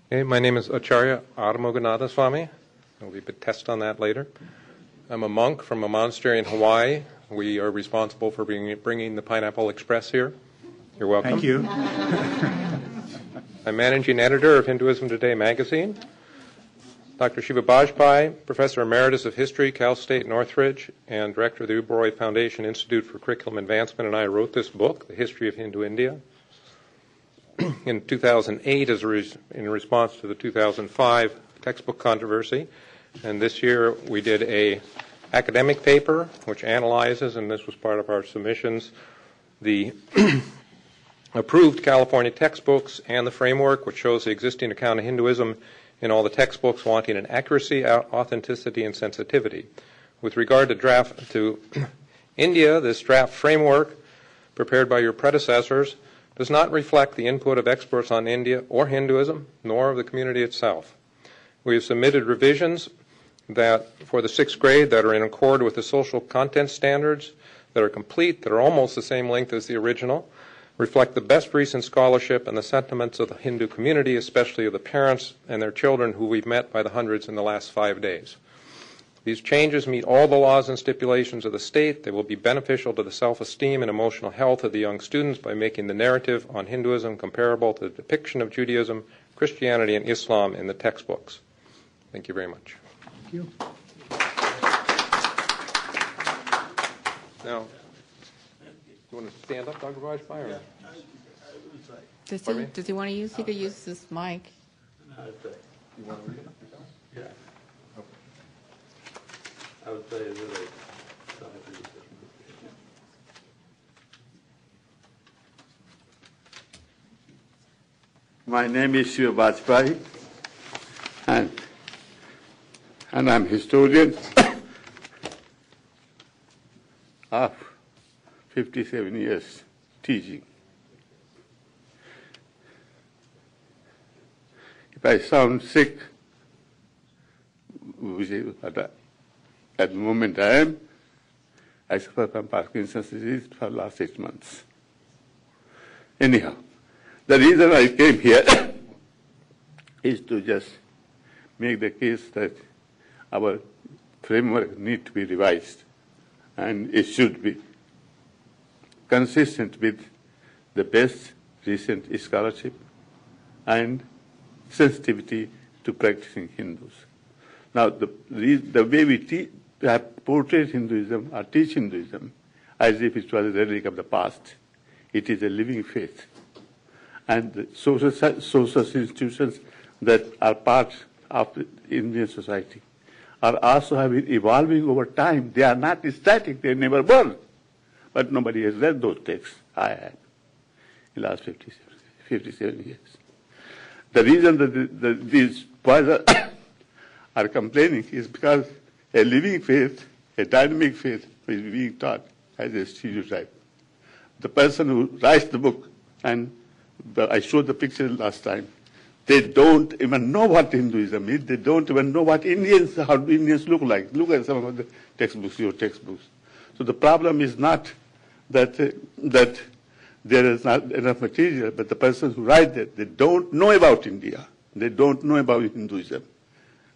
Hey, my name is Acharya Adhamoganatha Swami. There'll be a test on that later. I'm a monk from a monastery in Hawaii. We are responsible for bringing the Pineapple Express here. You're welcome. Thank you. I'm managing editor of Hinduism Today magazine. Dr. Shiva Bajpai, Professor Emeritus of History, Cal State Northridge, and Director of the Uberoi Foundation Institute for Curriculum Advancement, and I wrote this book, The History of Hindu India, in 2008 in response to the 2005 textbook controversy. And this year we did a academic paper which analyzes, and this was part of our submissions, the approved California textbooks and the framework which shows the existing account of Hinduism in all the textbooks, wanting an accuracy, authenticity, and sensitivity. With regard to India, this draft framework prepared by your predecessors does not reflect the input of experts on India or Hinduism, nor of the community itself. We have submitted revisions that for the 6th grade that are in accord with the social content standards, that are complete, that are almost the same length as the original, reflect the best recent scholarship and the sentiments of the Hindu community, especially of the parents and their children who we've met by the hundreds in the last 5 days. These changes meet all the laws and stipulations of the state. They will be beneficial to the self-esteem and emotional health of the young students by making the narrative on Hinduism comparable to the depiction of Judaism, Christianity, and Islam in the textbooks. Thank you very much. Thank you. Now, do you want to stand up, Dr. Bajpai? Yeah, Does he want to use? He could use this mic. You want to read it? Yeah. I would say really. My name is Shiva Bajpai, and I'm a historian of 57 years teaching. If I sound sick, which at the moment I suffer from Parkinson's disease for the last 6 months. Anyhow, the reason I came here is to just make the case that our framework needs to be revised, and it should be consistent with the best recent scholarship and sensitivity to practicing Hindus. Now, the way we portray Hinduism or teach Hinduism as if it was a relic of the past, it is a living faith. And the social institutions that are part of the Indian society are also having evolving over time. They are not static, they never were. But nobody has read those texts. I have in the last 57 years. The reason that these boys are complaining is because a living faith, a dynamic faith, is being taught as a stereotype. The person who writes the book, and I showed the picture last time, they don't even know what Hinduism is. They don't even know what how Indians look like. Look at some of the textbooks, your textbooks. So the problem is not that there is not enough material, but the person who writes it, they don't know about India. They don't know about Hinduism.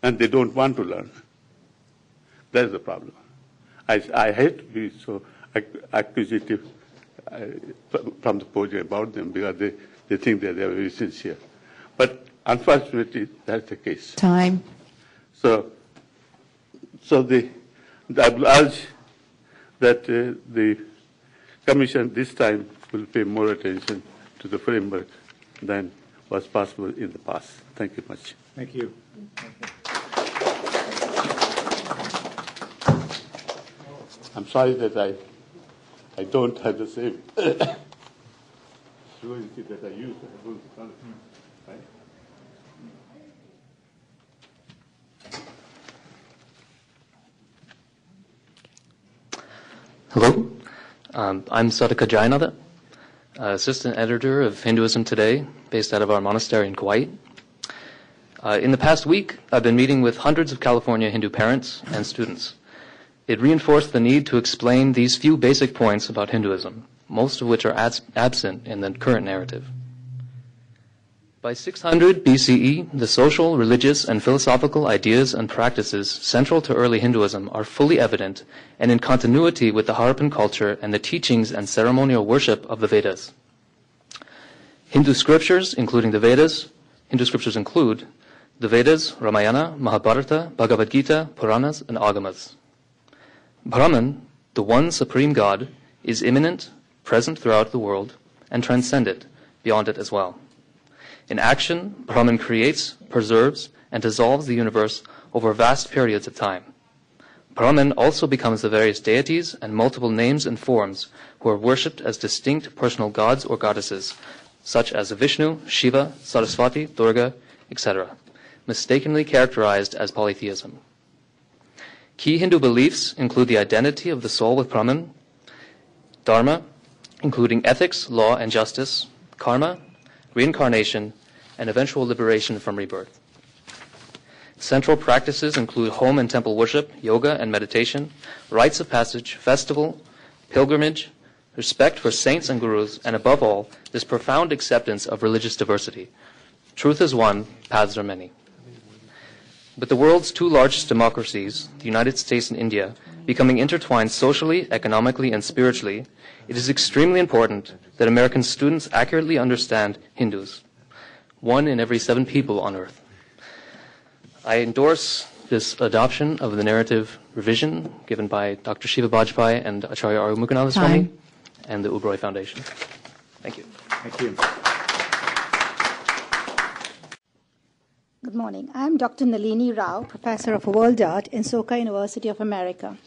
And they don't want to learn. That is the problem. I hate to be so accusative from the podium about them because they think that they are very sincere. But unfortunately, that's the case. Time. So I will urge that the Commission this time will pay more attention to the framework than was possible in the past. Thank you much. Thank you. I'm sorry that I don't have the same fluency that I used to have. Right? Hello, I'm Sadhaka Jayanatha, assistant editor of Hinduism Today, based out of our monastery in Kuwait. In the past week, I've been meeting with hundreds of California Hindu parents and students. It reinforced the need to explain these few basic points about Hinduism, most of which are absent in the current narrative. By 600 BCE, the social, religious, and philosophical ideas and practices central to early Hinduism are fully evident and in continuity with the Harappan culture and the teachings and ceremonial worship of the Vedas. Hindu scriptures, including the Vedas, Hindu scriptures include the Vedas, Ramayana, Mahabharata, Bhagavad Gita, Puranas, and Agamas. Brahman, the one supreme God, is immanent, present throughout the world, and transcendent, beyond it as well. In action, Brahman creates, preserves, and dissolves the universe over vast periods of time. Brahman also becomes the various deities and multiple names and forms who are worshipped as distinct personal gods or goddesses, such as Vishnu, Shiva, Saraswati, Durga, etc., mistakenly characterized as polytheism. Key Hindu beliefs include the identity of the soul with Brahman, Dharma, including ethics, law, and justice, karma, reincarnation, and eventual liberation from rebirth. Central practices include home and temple worship, yoga and meditation, rites of passage, festival, pilgrimage, respect for saints and gurus, and above all, this profound acceptance of religious diversity. Truth is one, paths are many. With the world's two largest democracies, the United States and India, becoming intertwined socially, economically, and spiritually, it is extremely important that American students accurately understand Hindus, 1 in every 7 people on earth. I endorse this adoption of the narrative revision given by Dr. Shiva Bajpai and Acharya R. Mukunatha Swami and the Ubroi Foundation. Thank you. Thank you. Good morning. I am Dr. Nalini Rao, Professor of World Art in Soka University of America.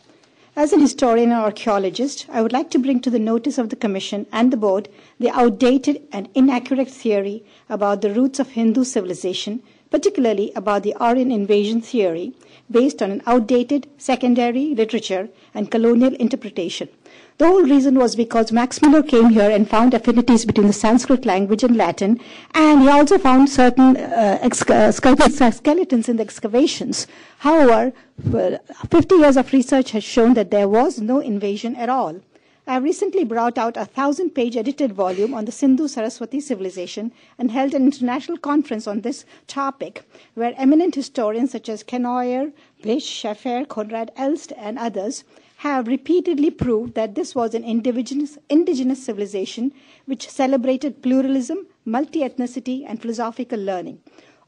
As an historian and archaeologist, I would like to bring to the notice of the Commission and the Board the outdated and inaccurate theory about the roots of Hindu civilization, particularly about the Aryan invasion theory, based on an outdated secondary literature and colonial interpretation. The whole reason was because Max Muller came here and found affinities between the Sanskrit language and Latin, and he also found certain skeletons in the excavations. However, 50 years of research has shown that there was no invasion at all. I have recently brought out a 1,000-page edited volume on the Sindhu-Saraswati civilization and held an international conference on this topic, where eminent historians such as Ken Oyer, Bish, Schaffer, Konrad Elst, and others have repeatedly proved that this was an indigenous civilization which celebrated pluralism, multi-ethnicity, and philosophical learning.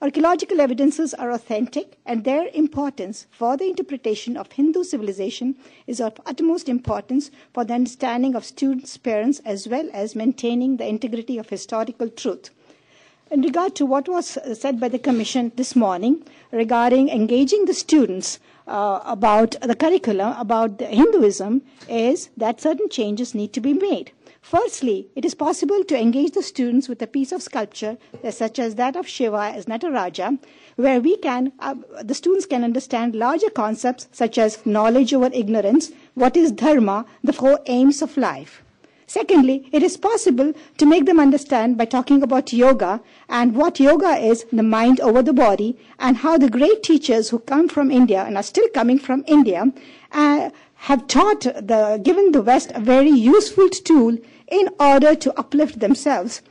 Archaeological evidences are authentic, and their importance for the interpretation of Hindu civilization is of utmost importance for the understanding of students' parents as well as maintaining the integrity of historical truth. In regard to what was said by the Commission this morning regarding engaging the students about the curriculum, about the Hinduism, is that certain changes need to be made. Firstly, it is possible to engage the students with a piece of sculpture such as that of Shiva as Nataraja, where the students can understand larger concepts such as knowledge over ignorance, what is dharma, the 4 aims of life. Secondly, it is possible to make them understand by talking about yoga and what yoga is, the mind over the body, and how the great teachers who come from India and are still coming from India have given the West a very useful tool in order to uplift themselves.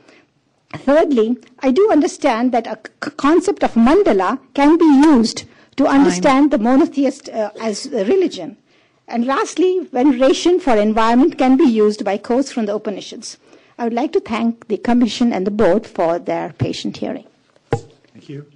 Thirdly, I do understand that a concept of mandala can be used to understand the monotheist as a religion. And lastly, veneration for environment can be used by quotes from the Upanishads. I would like to thank the Commission and the Board for their patient hearing. Thank you.